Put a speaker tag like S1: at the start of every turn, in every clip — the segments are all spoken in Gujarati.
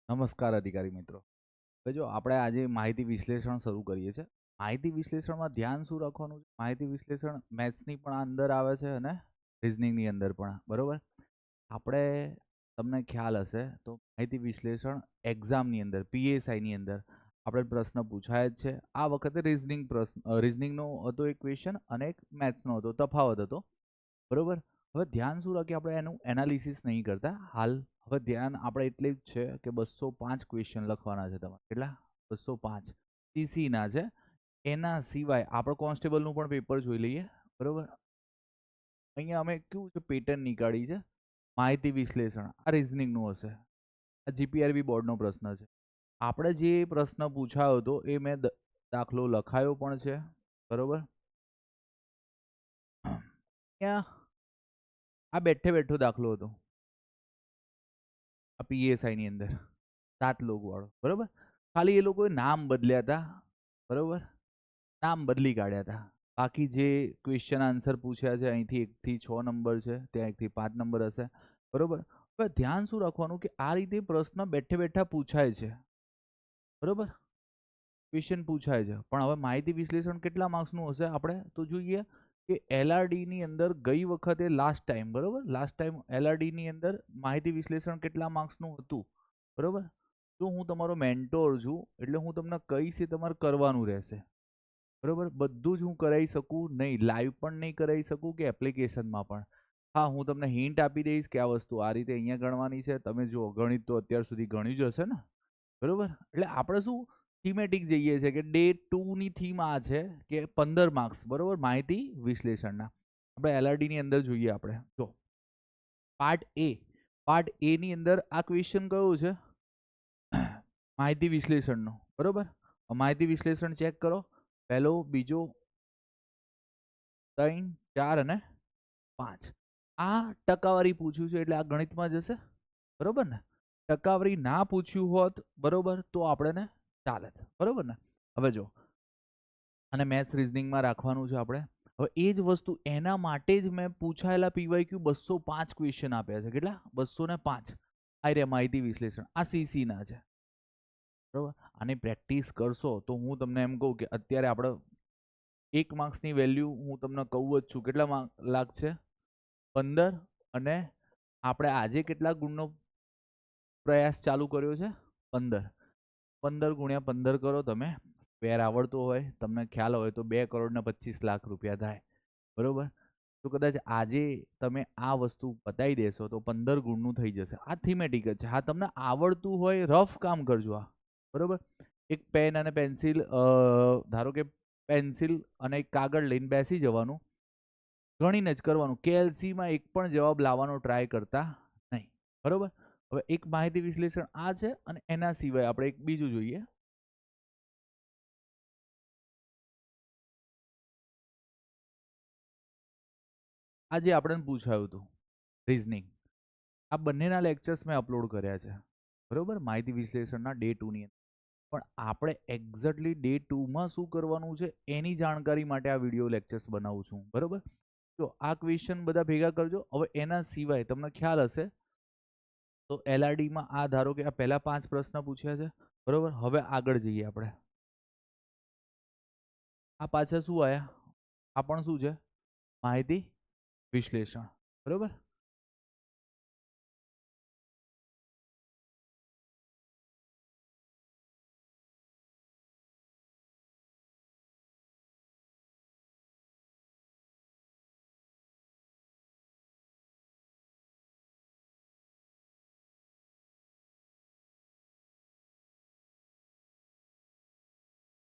S1: નમસ્કાર અધિકારી મિત્રો. હવે જો આપણે આજે માહિતી વિશ્લેષણ શરૂ કરીએ છીએ. માહિતી વિશ્લેષણમાં ધ્યાન શું રાખવાનું છે? માહિતી વિશ્લેષણ મેથ્સની પણ અંદર આવે છે અને રિઝનિંગની અંદર પણ, બરોબર? આપણે તમને ખ્યાલ હશે તો માહિતી વિશ્લેષણ એક્ઝામની અંદર પીએસઆઈની અંદર આપણે પ્રશ્ન પૂછાય જ છે. આ વખતે રિઝનિંગનો હતો એક ક્વેશ્ચન અને એક મેથ્સનો હતો, તફાવત હતો, બરોબર? હવે ધ્યાન શું રાખીએ, આપણે એનું એનાલિસિસ નહીં કરતા હાલ. હવે ધ્યાન આપણે એટલે જ છે કે 205 ક્વેશ્ચન લખવાના છે તમારે. કેટલા? 205 સીસીના છે. એના સિવાય આપણે કોન્સ્ટેબલનું પણ પેપર જોઈ લઈએ, બરોબર? અહીંયા અમે કેવું છે પેટર્ન નીકાળી છે. માહિતી વિશ્લેષણ આ રિઝનિંગનું હશે. આ જીપીઆરબી બોર્ડનો પ્રશ્ન છે. આપણે જે પ્રશ્ન પૂછાયો હતો એ મેં દાખલો લખાયો પણ છે, બરોબર? અહીંયા આ બેઠે બેઠો દાખલો હતો આ પીએસઆઈ ની અંદર 7 લોકો વાળો, બરોબર? ખાલી એ લોકોએ નામ બદલ્યા હતા, બરોબર? નામ બદલી કાઢ્યા હતા. બાકી જે ક્વેશ્ચન આન્સર પૂછ્યા છે અહીંથી 1 થી 6 નંબર છે, ત્યાં 1 થી 5 નંબર હશે, બરોબર? હવે ધ્યાન શું રાખવાનું કે આ રીતે પ્રશ્ન બેઠે બેઠા પૂછાય છે, બરોબર? ક્વેશ્ચન પૂછાય છે. પણ હવે માહિતી વિશ્લેષણ કેટલા માર્ક્સનું હશે આપણે તો જોઈએ કે એલઆરડી ની અંદર ગઈ વખતે લાસ્ટ ટાઈમ, બરોબર? લાસ્ટ ટાઈમ એલઆરડી ની અંદર માહિતી વિશ્લેષણ કેટલા માર્ક્સનું હતું, બરોબર? જો હું તમારો મેન્ટોર છું એટલે હું તમને કહીશ એ તમારે કરવાનું રહેશે, બરોબર? બધું જ હું કરાવી શકું નહીં, લાઈવ પણ નહીં કરાવી શકું કે એપ્લિકેશનમાં પણ. હા, હું તમને હિન્ટ આપી દઈશ કે આ વસ્તુ આ રીતે અહીંયા ગણવાની છે. તમે જો ગણિત તો અત્યાર સુધી ગણ્યું જ હશે ને, બરોબર? એટલે આપણે શું થીમેટિક જઈએ છે કે ડે 2 ની થીમ આ છે કે 15 માર્ક્સ, બરોબર? માહિતી વિશ્લેષણના આપણે એલઆરડી ની અંદર જોઈએ. આપણે જો પાર્ટ એ ની અંદર આ ક્વેશ્ચન કયો છે? માહિતી વિશ્લેષણનો, બરોબર? માહિતી વિશ્લેષણ ચેક કરો. પહેલો, બીજો, 3, 4 અને 5. આ ટકાવારી પૂછ્યું છે એટલે આ ગણિતમાં જશે, બરોબર ને? ટકાવારી ના પૂછ્યું હોત, બરોબર, તો આપણે ચાલે, બરોબર ને? હવે જો અને મેથ્સ રિઝનિંગમાં રાખવાનું છે આપણે. હવે એ જ વસ્તુ એના માટે જ મેં પૂછાયેલા પીવાયક્યુ 205 ક્વેશ્ચન આપ્યા છે. કેટલા? 205. આ રે માહિતી વિશ્લેષણ આ સીસી ના છે, બરોબર? આની પ્રેક્ટિસ કરશો તો હું તમને એમ કહું કે અત્યારે આપણે 1 માર્ક્સની વેલ્યુ હું તમને કહું જ છું. કેટલા લાખ છે? 15. અને આપણે આજે કેટલા ગુણનો પ્રયાસ ચાલુ કર્યો છે? 15. 15 ગુણ્યા 15 કરો તમે. સ્ક્વેર આવડતો હોય, તમને ખ્યાલ હોય તો 2 કરોડ ને 25 લાખ રૂપિયા થાય, બરોબર? તો કદાચ આજે તમે આ વસ્તુ બતાવી દેશો તો 15 ગુણનું થઈ જશે. આ થીમેટિક જ છે. હા, તમને આવડતું હોય રફ કામ કરજો આ, બરોબર? એક પેન અને પેન્સિલ, ધારો કે પેન્સિલ અને એક કાગળ લઈને બેસી જવાનું, ગણીને જ કરવાનું. કેએલસીમાં એક પણ જવાબ લાવવાનો ટ્રાય કરતા નહીં, બરોબર? હવે એક માહિતી વિશ્લેષણ આ છે અને એના સિવાય આપણે એક બીજું જોઈએ. આજે આપણે પૂછાયું હતું રીઝનિંગ. આ બંનેના લેક્ચર્સ મેં અપલોડ કર્યા છે, બરોબર? માહિતી વિશ્લેષણના ડે 2 ની અંદર. પણ આપણે એક્ઝેક્ટલી ડે 2 માં શું કરવાનું છે એની જાણકારી માટે આ વિડીયો લેક્ચર્સ બનાવું છું, બરોબર? તો આ ક્વેશ્ચન બધા ભેગા કરજો. હવે એના સિવાય તમને ખ્યાલ હશે તો એલઆરડીમાં આ ધારો કે આ પહેલા 5 પ્રશ્ન પૂછ્યા છે, બરોબર? હવે આગળ જઈએ આપણે. આ પાછા શું આયા? આ પણ શું છે? માહિતી વિશ્લેષણ, બરોબર?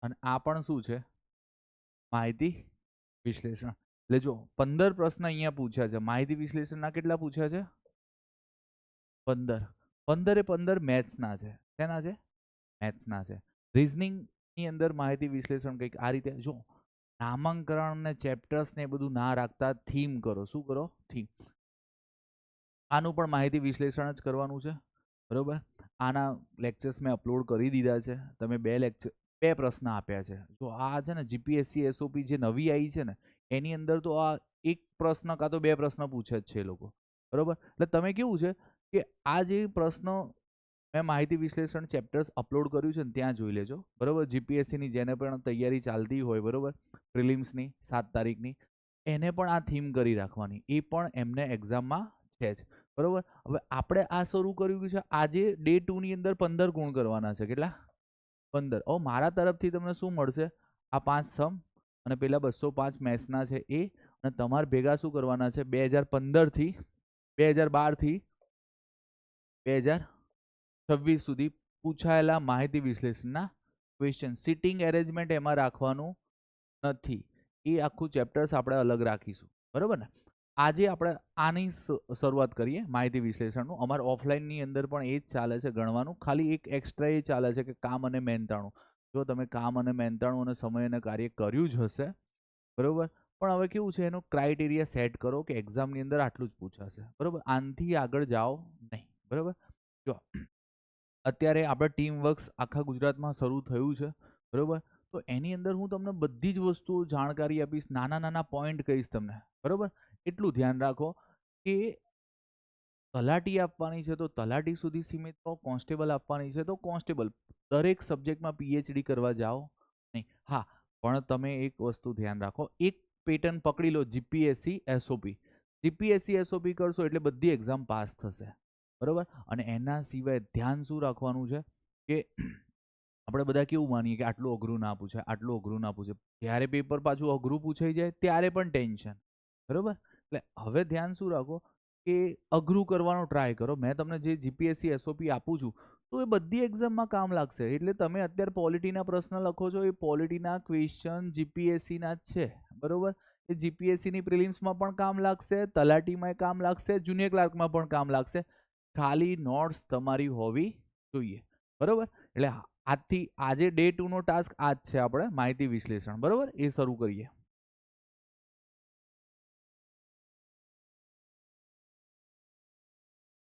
S1: અને આ પણ શું છે? માહિતી વિશ્લેષણ. એટલે જો 15 પ્રશ્ન અહીંયા પૂછ્યા છે. માહિતી વિશ્લેષણના કેટલા પૂછ્યા છે? 15. 15 એ 15 મેથ્સના છે. શેના છે? મેથ્સના છે. રીઝનિંગની અંદર માહિતી વિશ્લેષણ કંઈક આ રીતે. જો નામાંકરણ ને ચેપ્ટર્સ ને એ બધું ના રાખતા થીમ કરો. શું કરો? થીમ. આનું પણ માહિતી વિશ્લેષણ જ કરવાનું છે, બરોબર? આના લેક્ચર્સ મેં અપલોડ કરી દીધા છે. તમે 2 પ્રશ્ન આપ્યા છે. જો આ છે ને જીપીએસસી એસઓપી જે નવી આવી છે ને એની અંદર તો આ એક પ્રશ્ન કાં તો 2 પ્રશ્ન પૂછે જ છે એ લોકો, બરોબર? એટલે તમે કેવું છે કે આ જે પ્રશ્ન મેં માહિતી વિશ્લેષણ ચેપ્ટર્સ અપલોડ કર્યું છે ને ત્યાં જોઈ લેજો બરોબર. જીપીએસસીની જેને પણ તૈયારી ચાલતી હોય બરોબર, પ્રિલિમ્સની 7 તારીખની, એને પણ આ થીમ કરી રાખવાની, એ પણ એમને એક્ઝામમાં છે જ બરોબર. હવે આપણે આ શરૂ કર્યું છે આજે ડે 2 ની અંદર 15 ગુણ કરવાના છે. કેટલા? 15. હવે મારા તરફથી તમને શું મળશે? આ 5 સમ અને પેલા 205 મેથ્સના છે એ, અને તમારે ભેગા શું કરવાના છે 2015 થી 2012 થી 2026 સુધી પૂછાયેલા માહિતી વિશ્લેષણના ક્વેશ્ચન. સિટિંગ એરેન્જમેન્ટ એમાં રાખવાનું નથી, એ આખું ચેપ્ટર્સ આપણે અલગ રાખીશું બરોબર ને. આજે આપણે આની શરૂઆત કરીએ માહિતી વિશ્લેષણનું. અમારે ઓફલાઈનની અંદર પણ એ જ ચાલે છે ગણવાનું, ખાલી એક એક્સ્ટ્રા એ ચાલે છે કે કામ અને મહેનતાણું. જો તમે કામ અને મહેનતાણું અને સમય અને કાર્ય કર્યું જ હશે બરોબર, પણ હવે કેવું છે એનો ક્રાઇટેરિયા સેટ કરો કે એક્ઝામની અંદર આટલું જ પૂછાશે બરોબર, આનાથી આગળ જાઓ નહીં બરોબર. જો અત્યારે આપણે ટીમ વર્ક્સ આખા ગુજરાતમાં શરૂ થયું છે બરોબર, તો એની અંદર હું તમને બધી જ વસ્તુઓ જાણકારી આપીશ, નાના નાના પોઈન્ટ કહીશ તમને બરોબર. એટલું ધ્યાન રાખો કે તલાટી આપવાની છે તો તલાટી સુધી સીમિત રહો, કોન્સ્ટેબલ આપવાની છે તો કોન્સ્ટેબલ, દરેક સબ્જેક્ટમાં પીએચડી કરવા જાઓ નહીં. હા, પણ તમે એક વસ્તુ ધ્યાન રાખો, એક પેટર્ન પકડી લો, જીપીએસસી એસઓપી. જીપીએસસી એસઓપી કરશો એટલે બધી એક્ઝામ પાસ થશે બરોબર. અને એના સિવાય ધ્યાન શું રાખવાનું છે કે આપણે બધા કેવું માનીએ કે આટલું અઘરું ના પૂછાય, આટલું અઘરું ના પૂછાય, જ્યારે પેપર પાછું અઘરું પૂછાઈ જાય ત્યારે પણ ટેન્શન બરોબર. એટલે હવે ધ્યાન શું રાખો કે અઘરું કરવાનો ટ્રાય કરો. મેં તમને જે જીપીએસસી એસઓપી આપું છું તો એ બધી એક્ઝામમાં કામ લાગશે. એટલે તમે અત્યારે પોલિટીના પ્રશ્ન લખો છો, એ પોલિટીના ક્વેશ્ચન જીપીએસસીના જ છે બરોબર. એ જીપીએસસીની પ્રિલિમ્સમાં પણ કામ લાગશે, તલાટીમાં કામ લાગશે, જુનિયર ક્લાર્કમાં પણ કામ લાગશે. ખાલી નોટ્સ તમારી હોવી જોઈએ બરોબર. એટલે આજથી આજે ડે 2 નો ટાસ્ક આજ છે આપણે માહિતી વિશ્લેષણ બરોબર, એ શરૂ કરીએ.